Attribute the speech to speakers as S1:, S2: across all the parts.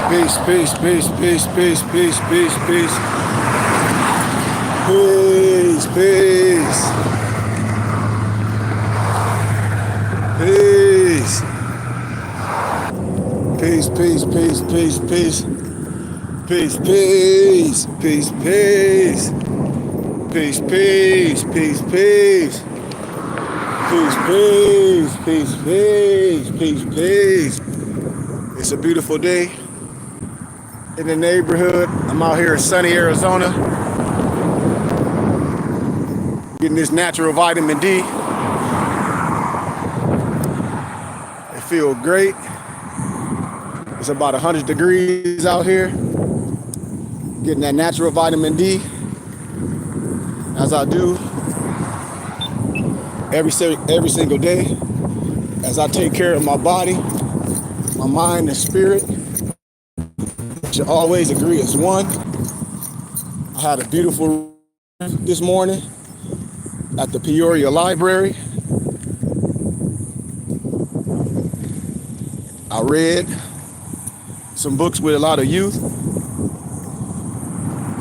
S1: Peace, peace, peace, peace, peace, peace, peace, peace. Peace, peace. Peace. Peace, peace, peace, peace, peace. Peace, peace, peace, peace. Peace, peace, peace, peace. Peace, peace, peace, peace, peace, peace. It's a beautiful day in the neighborhood. I'm out here in sunny Arizona, getting this natural vitamin D. It feels great. It's about 100 degrees out here. Getting that natural vitamin D, as I do every single day, as I take care of my body, my mind and spirit. Should always agree as one. I had a beautiful this morning at the Peoria Library. I read some books with a lot of youth,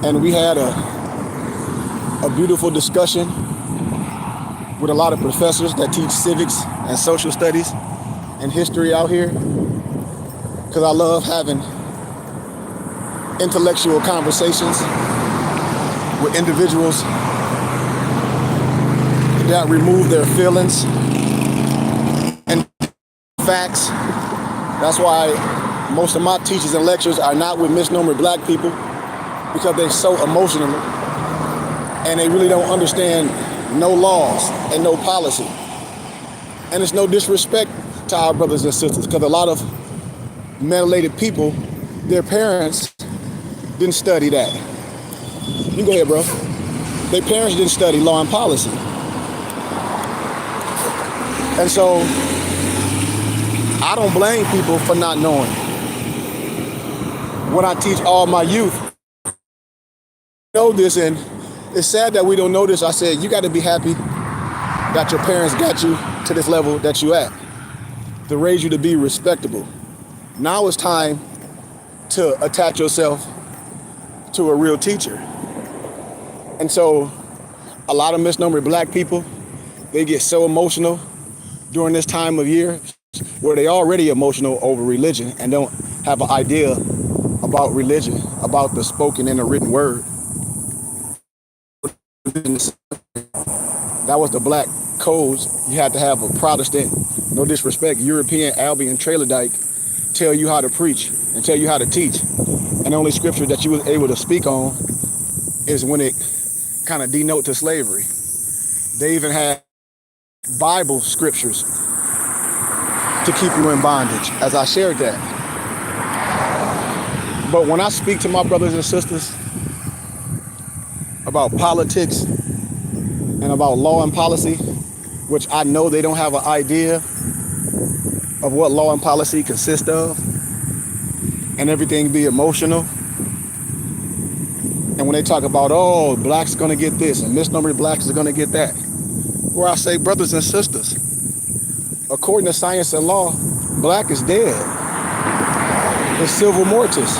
S1: and we had a beautiful discussion with a lot of professors that teach civics and social studies and history out here, because I love having intellectual conversations with individuals that remove their feelings and facts. That's why most of my teachers and lectures are not with misnomer black people, because they're so emotional and they really don't understand no laws and no policy. And it's no disrespect to our brothers and sisters, because a lot of melanated people, their parents didn't study that. You can go ahead, bro. Their parents didn't study law and policy. And so I don't blame people for not knowing. When I teach all my youth, know this, and it's sad that we don't know this. I said, you got to be happy that your parents got you to this level that you at, to raise you to be respectable. Now it's time to attach yourself to a real teacher. And so a lot of misnomer black people, they get so emotional during this time of year, where they already emotional over religion and don't have an idea about religion, about the spoken and the written word. That was the black codes. You had to have a Protestant, no disrespect, European, Albion, Trailer tell you how to preach and tell you how to teach. And the only scripture that you was able to speak on is when it kind of denote to slavery. They even had Bible scriptures to keep you in bondage, as I shared that. But when I speak to my brothers and sisters about politics and about law and policy, which I know they don't have an idea of what law and policy consist of, and everything be emotional. And when they talk about, oh, blacks are gonna get this and misnomer blacks are gonna get that, where I say, brothers and sisters, according to science and law, black is dead. It's Civiliter Mortuus.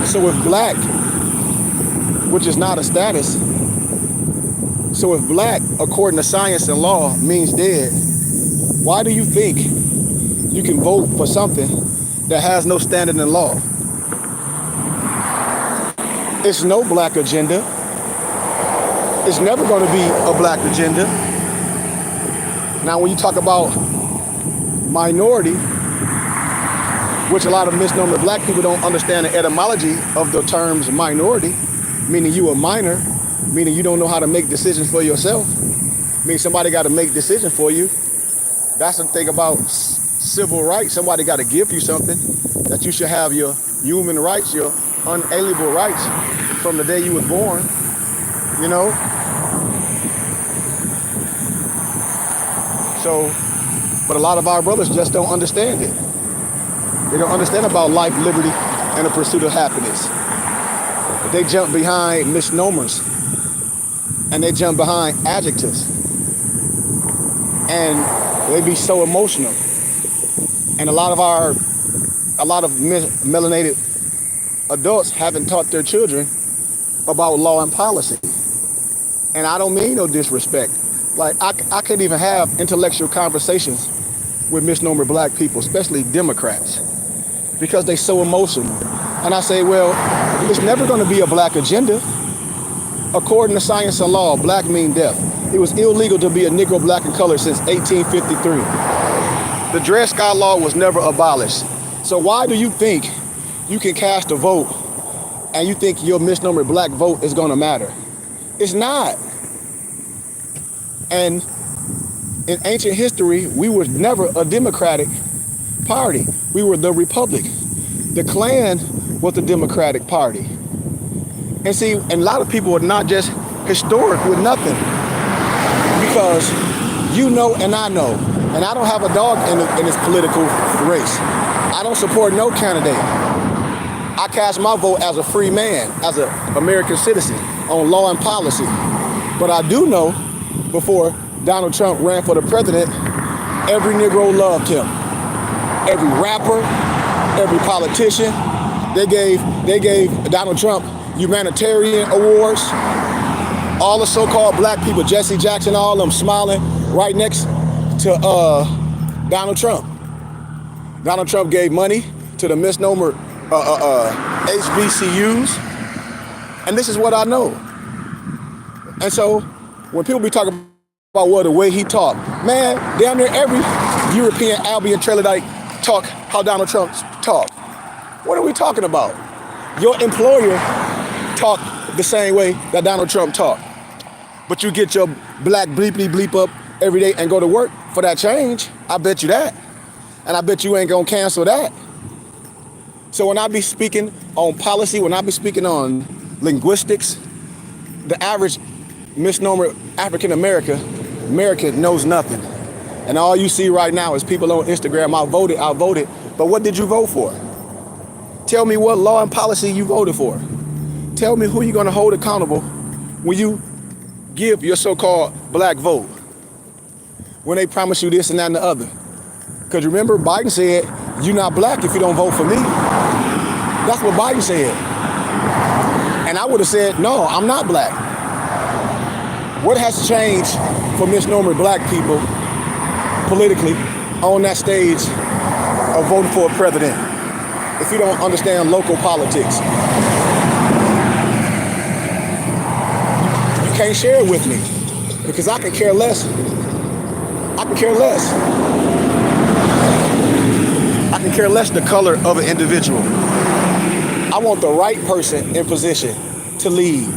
S1: So if black, which is not a status, so if black, according to science and law, means dead, why do you think you can vote for something that has no standing in law? It's no black agenda. It's never going to be a black agenda. Now, when you talk about minority, which a lot of misnomer black people don't understand the etymology of the terms minority, meaning you a minor, meaning you don't know how to make decisions for yourself, meaning somebody got to make decisions for you. That's the thing about civil rights. Somebody got to give you something, that you should have your human rights, your unalienable rights from the day you was born, you know? So, but a lot of our brothers just don't understand it. They don't understand about life, liberty, and the pursuit of happiness. They jump behind misnomers, and they jump behind adjectives, and they be so emotional. And a lot of our a lot of melanated adults haven't taught their children about law and policy. And I don't mean no disrespect. Like, I can't even have intellectual conversations with misnomer black people, especially Democrats, because they so emotional. And I say, well, it's never going to be a black agenda. According to science and law, black mean death. It was illegal to be a Negro, black, and colored since 1853. The Dred Scott Law was never abolished. So why do you think you can cast a vote and you think your misnomer black vote is going to matter? It's not. And in ancient history, we were never a Democratic party. We were the Republic. The Klan was the Democratic Party. And see, and a lot of people are not just historic with nothing, because you know and I know, and I don't have a dog in this political race. I don't support no candidate. I cast my vote as a free man, as an American citizen, on law and policy. But I do know, before Donald Trump ran for the president, every Negro loved him. Every rapper, every politician, they gave Donald Trump humanitarian awards. All the so-called black people, Jesse Jackson, all of them smiling right next to Donald Trump. Donald Trump gave money to the misnomer HBCUs, and this is what I know. And so when people be talking about, well, the way he talked, man, damn near every European Albion Trailerite talk how Donald Trump talked. What are we talking about? Your employer talk the same way that Donald Trump talked, but you get your black bleepy bleep up every day and go to work for that change. I bet you that. And I bet you ain't gonna cancel that. So when I be speaking on policy, when I be speaking on linguistics, the average misnomer African American knows nothing. And all you see right now is people on Instagram, I voted. But what did you vote for? Tell me what law and policy you voted for. Tell me who you're gonna hold accountable when you give your so-called black vote, when they promise you this and that and the other. Because remember, Biden said, you're not black if you don't vote for me. That's what Biden said. And I would have said, no, I'm not black. What has changed for misnomer black people politically on that stage of voting for a president if you don't understand local politics? You can't share it with me because I can care less. I can care less. I can care less the color of an individual. I want the right person in position to lead.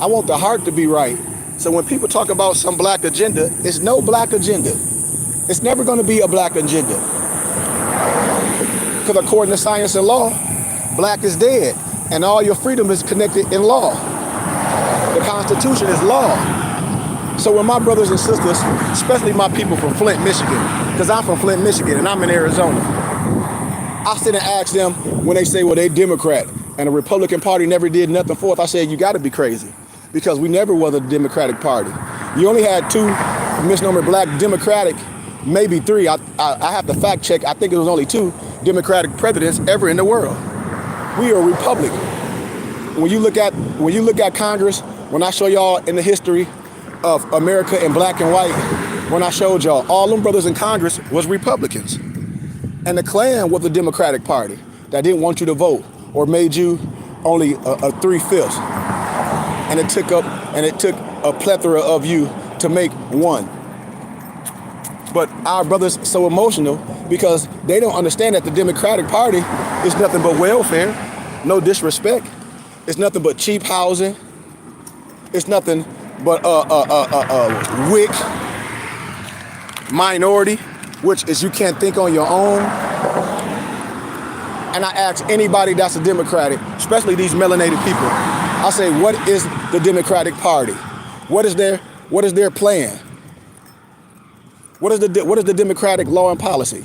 S1: I want the heart to be right. So when people talk about some black agenda, it's no black agenda. It's never going to be a black agenda. Because according to science and law, black is dead, and all your freedom is connected in law. The Constitution is law. So when my brothers and sisters, especially my people from Flint, Michigan, because I'm from Flint, Michigan, and I'm in Arizona, I sit and ask them when they say, well, they Democrat, and the Republican Party never did nothing for it. I said, you got to be crazy, because we never was a Democratic Party. You only had two misnomer black Democratic, maybe three. I have to fact check. I think it was only two Democratic presidents ever in the world. We are a republic. When you look at Congress, when I show y'all in the history of America in black and white, when I showed y'all, all them brothers in Congress was Republicans. And the Klan was the Democratic Party that didn't want you to vote or made you only a 3/5. And it took a plethora of you to make one. But our brothers are so emotional because they don't understand that the Democratic Party is nothing but welfare, no disrespect. It's nothing but cheap housing. It's nothing but WIC, minority, which is you can't think on your own. And I ask anybody that's a Democratic, especially these melanated people, I say, what is the Democratic Party? What is their plan? What is the Democratic law and policy?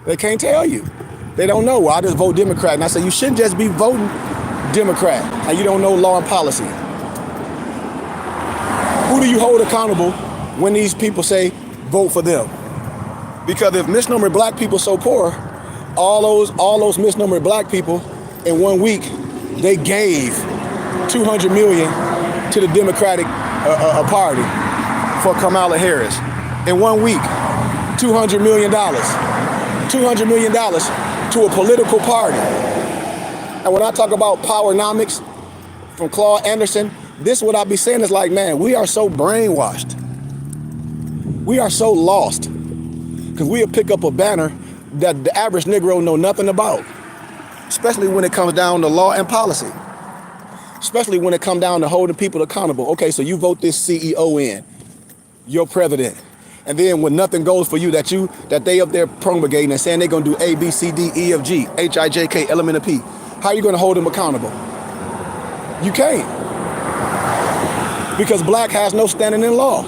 S1: They can't tell you. They don't know. Well, I just vote Democrat. And I say, you shouldn't just be voting Democrat and you don't know law and policy. Who do you hold accountable when these people say vote for them? Because if misnomer black people so poor, all those misnomered black people in 1 week, they gave 200 million to the Democratic Party for Kamala Harris. In 1 week, $200 million. $200 million to a political party. And when I talk about powernomics from Claude Anderson, this what I be saying is like, man, we are so brainwashed. We are so lost. Because we'll pick up a banner that the average Negro know nothing about. Especially when it comes down to law and policy. Especially when it comes down to holding people accountable. Okay, so you vote this CEO in, your president. And then when nothing goes for you, that they up there promulgating and saying they're gonna do A, B, C, D, E, F, G, H, I, J, K, L, M, N, P. How are you gonna hold them accountable? You can't. Because black has no standing in law.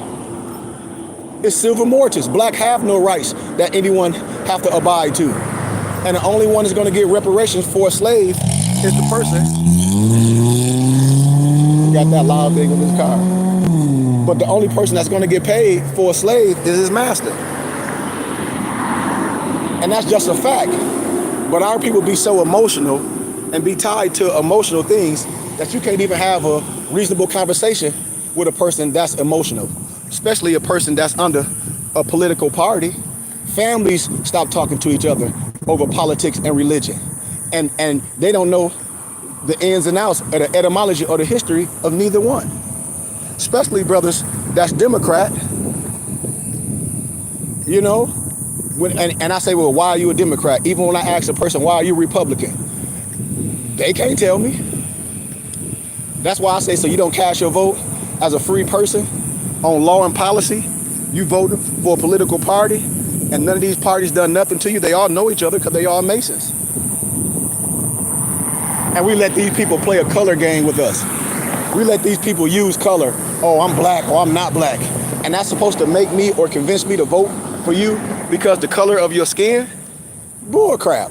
S1: It's Civiliter Mortuus. Black have no rights that anyone have to abide to. And the only one that's gonna get reparations for a slave is the person. Got that loud thing in his car. But the only person that's gonna get paid for a slave is his master. And that's just a fact. But our people be so emotional and be tied to emotional things that you can't even have a reasonable conversation with a person that's emotional, especially a person that's under a political party. Families stop talking to each other over politics and religion. And they don't know the ins and outs of the etymology or the history of neither one. Especially brothers that's Democrat, you know, and I say, well, why are you a Democrat? Even when I ask a person, why are you Republican? They can't tell me. That's why I say, so you don't cast your vote as a free person on law and policy. You voted for a political party, and none of these parties done nothing to you. They all know each other because they all Masons. And we let these people play a color game with us. We let these people use color. Oh, I'm black or I'm not black. And that's supposed to make me or convince me to vote for you because the color of your skin? Bull crap.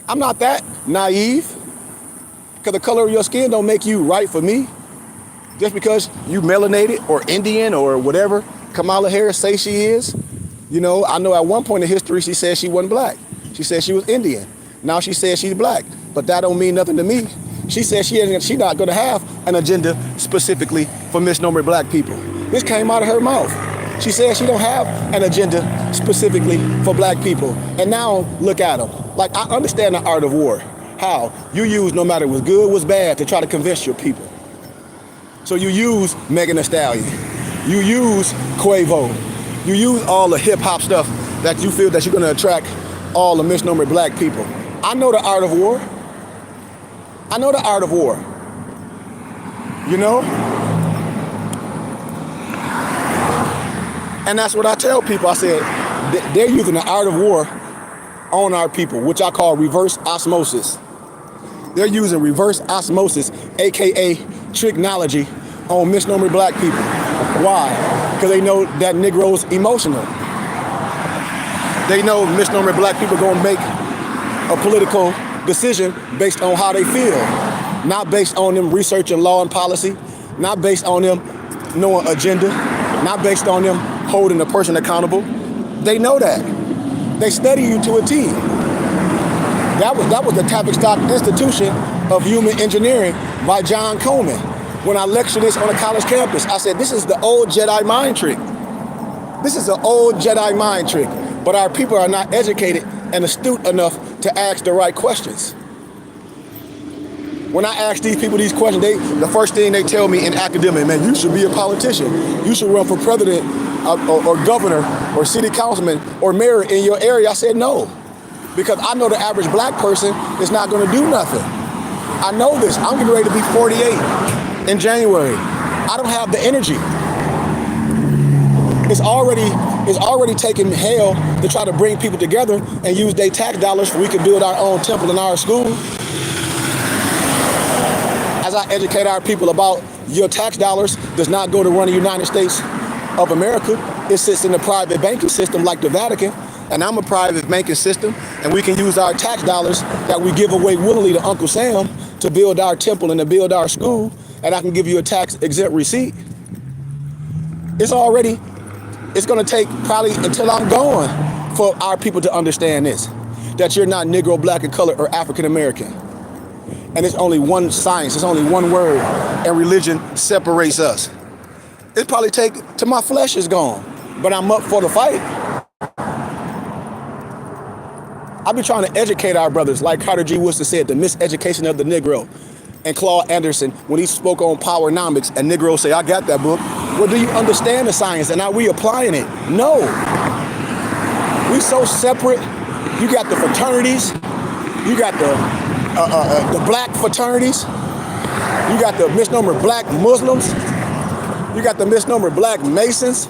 S1: I'm not that naive. Because the color of your skin don't make you right for me. Just because you melanated or Indian or whatever Kamala Harris say she is. You know, I know at one point in history she said she wasn't black. She said she was Indian. Now she says she's black. But that don't mean nothing to me. She said she's not going to have an agenda specifically for misnomer black people. This came out of her mouth. She said she don't have an agenda specifically for black people. And now look at them. Like, I understand the art of war. How? You use no matter what's good, what's bad to try to convince your people. So you use Megan Thee Stallion. You use Quavo. You use all the hip hop stuff that you feel that you're going to attract all the misnomer black people. I know the art of war. I know the art of war. You know? And that's what I tell people. I said, they're using the art of war on our people, which I call reverse osmosis. They're using reverse osmosis, AKA tricknology, on misnomer black people. Why? Because they know that Negro's emotional. They know misnomer black people gonna make a political decision based on how they feel, not based on them researching law and policy, not based on them knowing agenda, not based on them holding a person accountable. They know that. They study you to a T. That was the Tavistock Institution of Human Engineering by John Coleman. When I lectured this on a college campus, I said, this is the old Jedi mind trick. This is an old Jedi mind trick, but our people are not educated and astute enough to ask the right questions. When I ask these people these questions, the first thing they tell me in academia, man, you should be a politician. You should run for president or governor or city councilman or mayor in your area. I said no, because I know the average black person is not going to do nothing. I know this. I'm getting ready to be 48 in January. I don't have the energy. It's already taking hell to try to bring people together and use their tax dollars so we can build our own temple in our school. As I educate our people about your tax dollars does not go to run the United States of America. It sits in the private banking system like the Vatican, and I'm a private banking system, and we can use our tax dollars that we give away willingly to Uncle Sam to build our temple and to build our school, and I can give you a tax exempt receipt. It's gonna take probably until I'm gone for our people to understand this. that you're not Negro, black, and colored, or African American. And it's only one science, it's only one word, and religion separates us. It probably take till my flesh is gone, but I'm up for the fight. I've been trying to educate our brothers, like Carter G. Woodson said, the miseducation of the Negro. And Claude Anderson, when he spoke on Powernomics, and Negroes say, I got that book. Well, do you understand the science, and are we applying it? No. We so separate. You got the fraternities, you got the black fraternities, you got the misnomer black Muslims, you got the misnomer black Masons,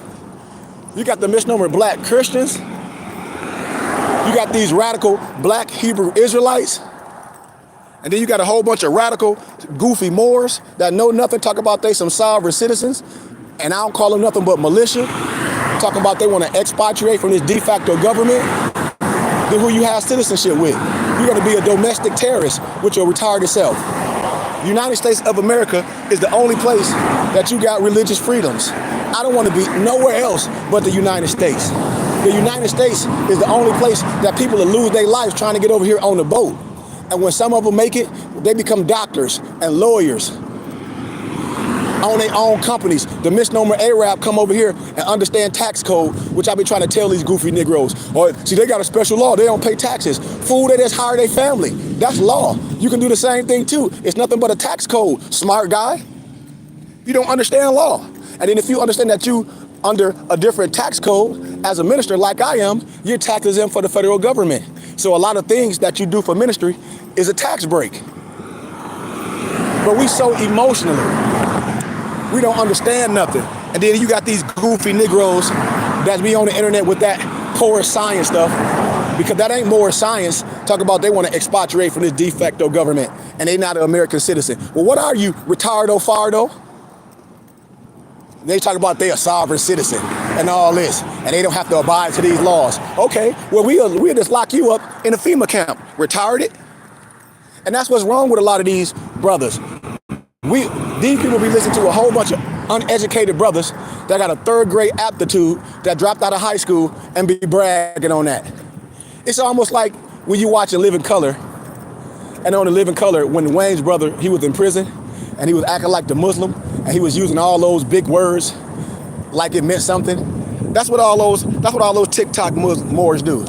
S1: you got the misnomer black Christians, you got these radical black Hebrew Israelites, and then you got a whole bunch of radical goofy Moors that know nothing, talk about they some sovereign citizens, and I don't call them nothing but militia, talking about they want to expatriate from this de facto government. Then who you have citizenship with? You're going to be a domestic terrorist with your retarded self. The United States of America is the only place that you got religious freedoms. I don't want to be nowhere else but the United States. The United States is the only place that people will lose their lives trying to get over here on the boat. And when some of them make it, they become doctors and lawyers, own their own companies. The misnomer Arab come over here and understand tax code, which I've been trying to tell these goofy Negroes. Or see, they got a special law. They don't pay taxes. Fool, they just hire their family. That's law. You can do the same thing too. It's nothing but a tax code, smart guy. You don't understand law. And then if you understand that you under a different tax code as a minister like I am, you're tax exempt for the federal government. So a lot of things that you do for ministry is a tax break. But we so emotionally, we don't understand nothing. And then you got these goofy Negroes that be on the internet with that poor science stuff, because that ain't more science. Talk about they want to expatriate from this de facto government and they not an American citizen. Well, what are you, retardo fardo? They talk about they a sovereign citizen and all this, and they don't have to abide to these laws. Okay, well, we'll just lock you up in a FEMA camp, retarded. And that's what's wrong with a lot of these brothers. These people be listening to a whole bunch of uneducated brothers that got a third grade aptitude that dropped out of high school and be bragging on that. It's almost like when you watch a Living Color, and on the Living Color, when Wayne's brother, he was in prison, and he was acting like the Muslim, and he was using all those big words like it meant something. That's what all those TikTok Moors do.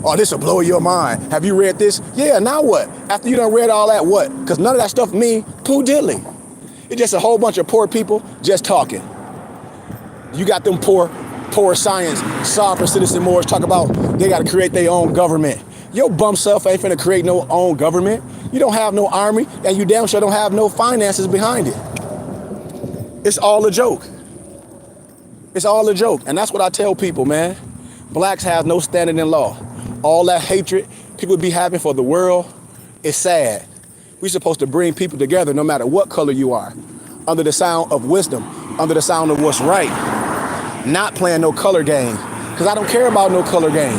S1: Oh, this will blow your mind. Have you read this? Yeah, now what? After you done read all that, what? Because none of that stuff mean poo diddly. It's just a whole bunch of poor people just talking. You got them poor science, sovereign citizen Moors talk about they got to create their own government. Your bum self ain't finna create no own government. You don't have no army, and you damn sure don't have no finances behind it. It's all a joke. It's all a joke. And that's what I tell people, man. Blacks have no standing in law. All that hatred people be having for the world is sad. We're supposed to bring people together no matter what color you are, under the sound of wisdom, under the sound of what's right, not playing no color game, because I don't care about no color game.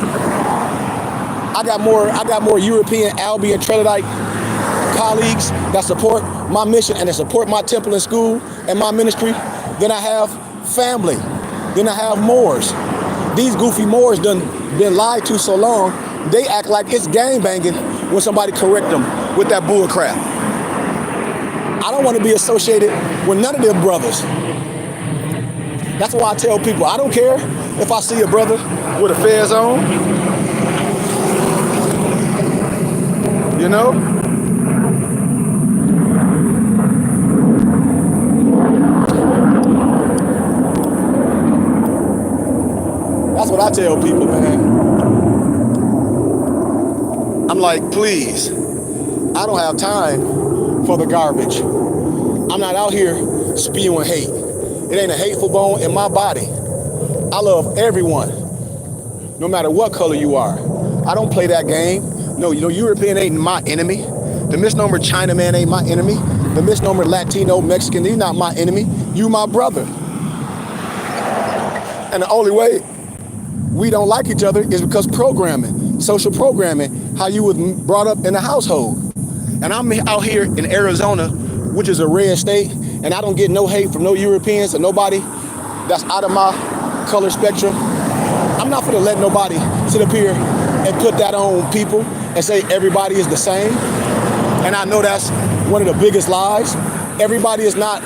S1: I got more European, Albion, Trinidite colleagues that support my mission and that support my temple and school and my ministry than I have family, than I have Moors. These goofy Moors done been lied to so long, they act like it's gang banging when somebody correct them with that bull crap. I don't want to be associated with none of them brothers. That's why I tell people, I don't care if I see a brother with a fez on, you know? That's what I tell people, man. I'm like, please, I don't have time for the garbage. I'm not out here spewing hate. It ain't a hateful bone in my body. I love everyone, no matter what color you are. I don't play that game. No, European ain't my enemy. The misnomer Chinaman ain't my enemy. The misnomer Latino, Mexican, he's not my enemy. You my brother. And the only way we don't like each other is because programming, social programming, how you was brought up in the household. And I'm out here in Arizona, which is a red state, and I don't get no hate from no Europeans or nobody that's out of my color spectrum. I'm not gonna let nobody sit up here and put that on people. and say everybody is the same. And I know that's one of the biggest lies. Everybody is not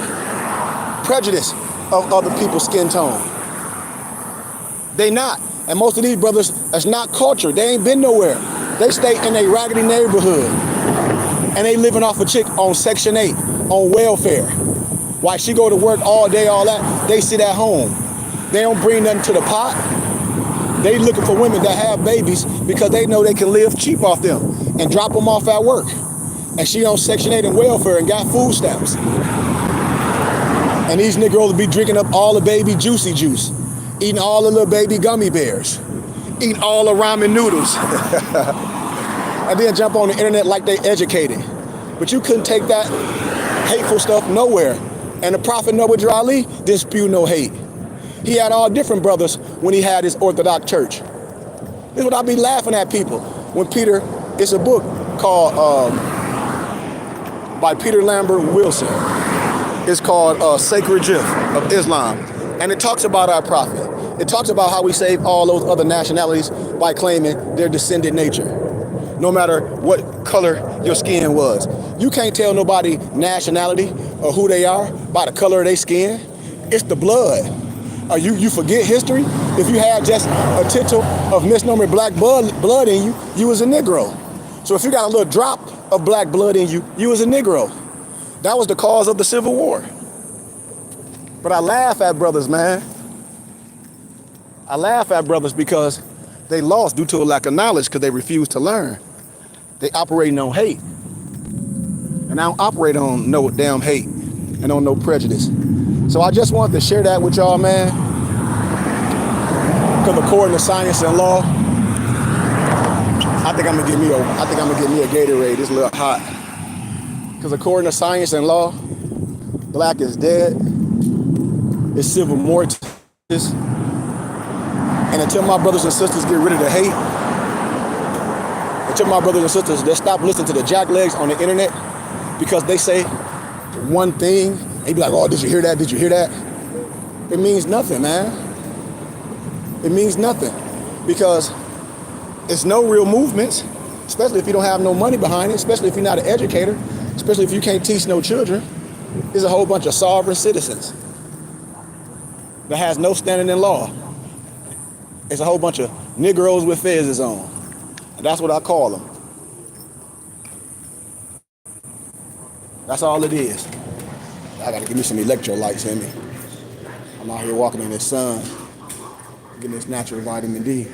S1: prejudiced of other people's skin tone. They not. And most of these brothers, that's not culture. They ain't been nowhere. They stay in a raggedy neighborhood. And they living off a chick on Section 8, on welfare. While she go to work all day, all that, they sit at home. They don't bring nothing to the pot. They looking for women that have babies because they know they can live cheap off them and drop them off at work. And she on Section 8 and welfare and got food stamps. And these niggas will be drinking up all the baby juicy juice, eating all the little baby gummy bears, eating all the ramen noodles. And then jump on the internet like they educated. But you couldn't take that hateful stuff nowhere. And the Prophet Noah Ali didn't spew no hate. He had all different brothers when he had his Orthodox church. This is what I be laughing at people. When Peter, it's a book called, by Peter Lambert Wilson. It's called Sacred Gift of Islam. And it talks about our prophet. It talks about how we save all those other nationalities by claiming their descendant nature. No matter what color your skin was. You can't tell nobody nationality or who they are by the color of their skin. It's the blood. You forget history? If you had just a tittle of misnomer black blood in you, you was a Negro. So if you got a little drop of black blood in you, you was a Negro. That was the cause of the Civil War. But I laugh at brothers, man. I laugh at brothers because they lost due to a lack of knowledge because they refused to learn. They operating on hate. And I don't operate on no damn hate and on no prejudice. So I just wanted to share that with y'all, man. Because according to science and law, I think I'm gonna get me a Gatorade. It's a little hot. Because according to science and law, black is dead. It's Civiliter Mortuus. And until my brothers and sisters get rid of the hate, until my brothers and sisters, they stop listening to the jacklegs on the internet because they say one thing, they be like, oh, did you hear that? Did you hear that? It means nothing, man. It means nothing because it's no real movements, especially if you don't have no money behind it, especially if you're not an educator, especially if you can't teach no children. There's a whole bunch of sovereign citizens that has no standing in law. It's a whole bunch of Negroes with fezzes on. And that's what I call them. That's all it is. I gotta give me some electrolytes in me. I'm out here walking in the sun, getting this natural vitamin D.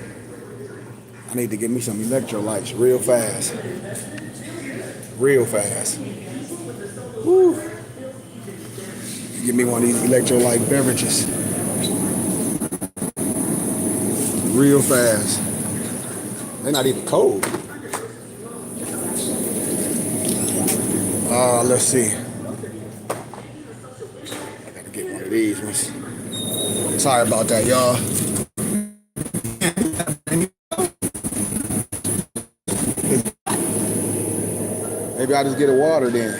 S1: I need to get me some electrolytes real fast. Real fast. Woo. Give me one of these electrolyte beverages. Real fast. They're not even cold. Let's see. I gotta get one of these ones. Sorry about that, y'all. Maybe I'll just get a water then.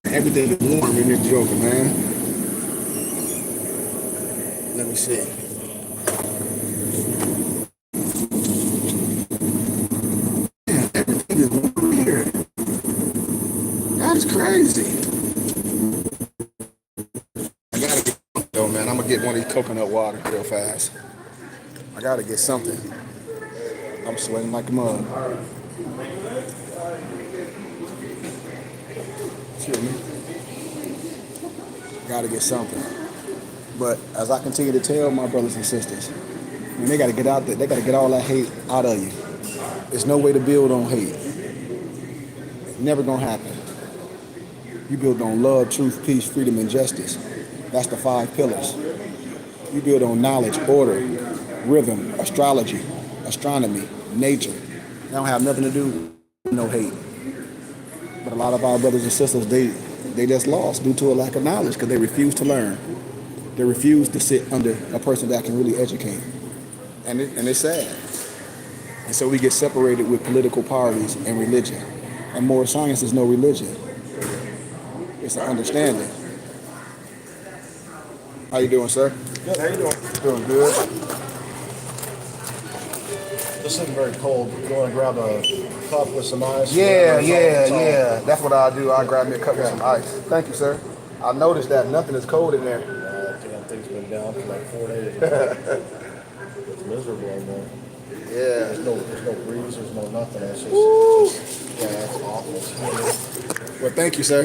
S1: Everything is warm in this joker, man. Let me see. Man, everything is warm here. That's crazy. I gotta get though, man. I'm gonna get one of these coconut water real fast. I gotta get something. I'm sweating like a mug. Excuse me. Gotta get something. But as I continue to tell my brothers and sisters, when they gotta get out there, they gotta get all that hate out of you. There's no way to build on hate. It's never gonna happen. You build on love, truth, peace, freedom, and justice. That's the 5 pillars. You build on knowledge, order, rhythm, astrology, astronomy, nature. They don't have nothing to do with no hate. But a lot of our brothers and sisters, they just lost due to a lack of knowledge because they refuse to learn. They refuse to sit under a person that can really educate. And it's sad. And so we get separated with political parties and religion. And more science is no religion. It's an understanding. How you doing, sir?
S2: Good. How you doing?
S1: Doing good.
S2: This isn't very cold. You want to grab a cup with some ice?
S1: Yeah,
S2: It's all.
S1: That's what I'll do. I'll grab me a cup with some ice. Thank you, sir. I noticed that nothing is cold in there.
S2: Damn thing's been down for like 4 days. It's miserable in there.
S1: Yeah.
S2: There's no breeze. There's no nothing. It's just, yeah, it's awful.
S1: Well, thank you, sir.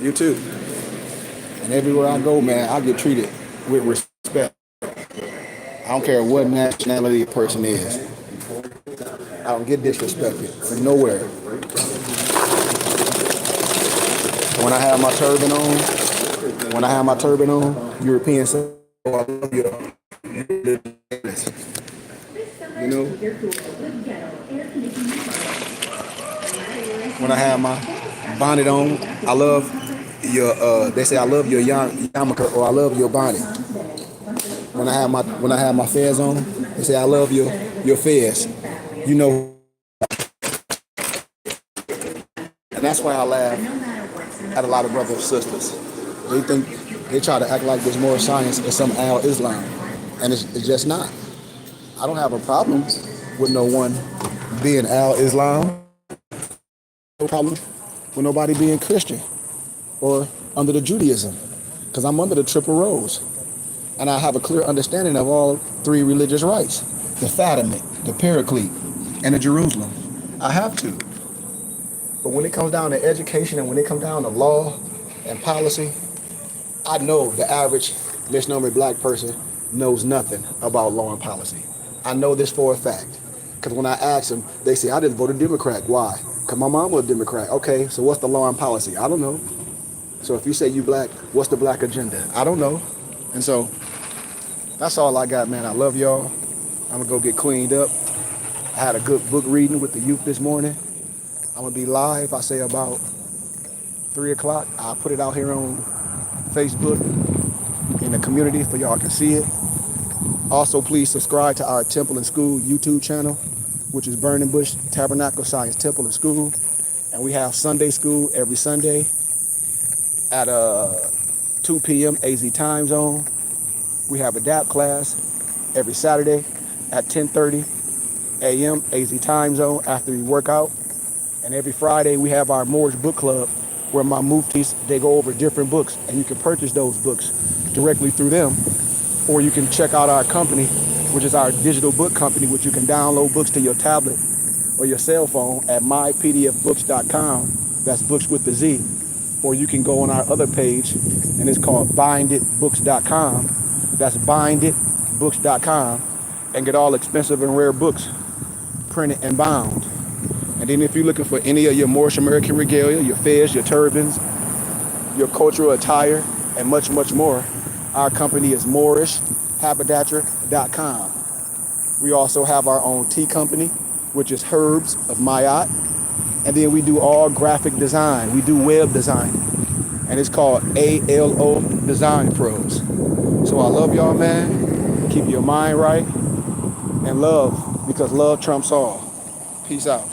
S1: You too. And everywhere I go, man, I get treated with respect. I don't care what nationality a person is. I don't get disrespected from nowhere. When I have my turban on, Europeans say, "Oh, I love you." You know. When I have my bonnet on, I love your. They say I love your yarmulke or I love your bonnet. When I have my fez on, they say I love your fez. You know, and that's why I laugh at a lot of brothers and sisters. They try to act like there's more science in some Al-Islam, and it's just not. I don't have a problem with no one being Al-Islam. No problem with nobody being Christian or under the Judaism, because I'm under the triple rose. And I have a clear understanding of all three religious rights: the Fatimite, the Paraclete, and the Jerusalem. I have to. But when it comes down to education and when it comes down to law and policy, I know the average misnomer black person knows nothing about law and policy. I know this for a fact. Because when I ask them, they say, I just voted Democrat. Why? Because my mom was a Democrat. Okay, so what's the law and policy? I don't know. So if you say you black, what's the black agenda? I don't know. And so that's all I got, man. I love y'all. I'm gonna go get cleaned up. I had a good book reading with the youth this morning. I'm gonna be live, I say about 3 o'clock. I'll put it out here on Facebook in the community so y'all can see it. Also, please subscribe to our Temple and School YouTube channel, which is Burning Bush Tabernacle Science Temple and School. And we have Sunday school every Sunday at 2 p.m. AZ time zone. We have a DAP class every Saturday at 10:30 a.m. AZ time zone after we work out. And every Friday we have our Moorish book club where my muftis, they go over different books, and you can purchase those books directly through them. Or you can check out our company, which is our digital book company, which you can download books to your tablet or your cell phone at mypdfbooks.com. That's books with the Z. Or you can go on our other page, and it's called binditbooks.com. That's binditbooks.com, and get all expensive and rare books printed and bound. And then if you're looking for any of your Moorish American regalia, your fez, your turbans, your cultural attire, and much, much more, our company is moorishhaberdasher.com. We also have our own tea company, which is Herbs of Mayat. And then we do all graphic design. We do web design. And it's called ALO Design Pros. So I love y'all, man. Keep your mind right. And love, because love trumps all. Peace out.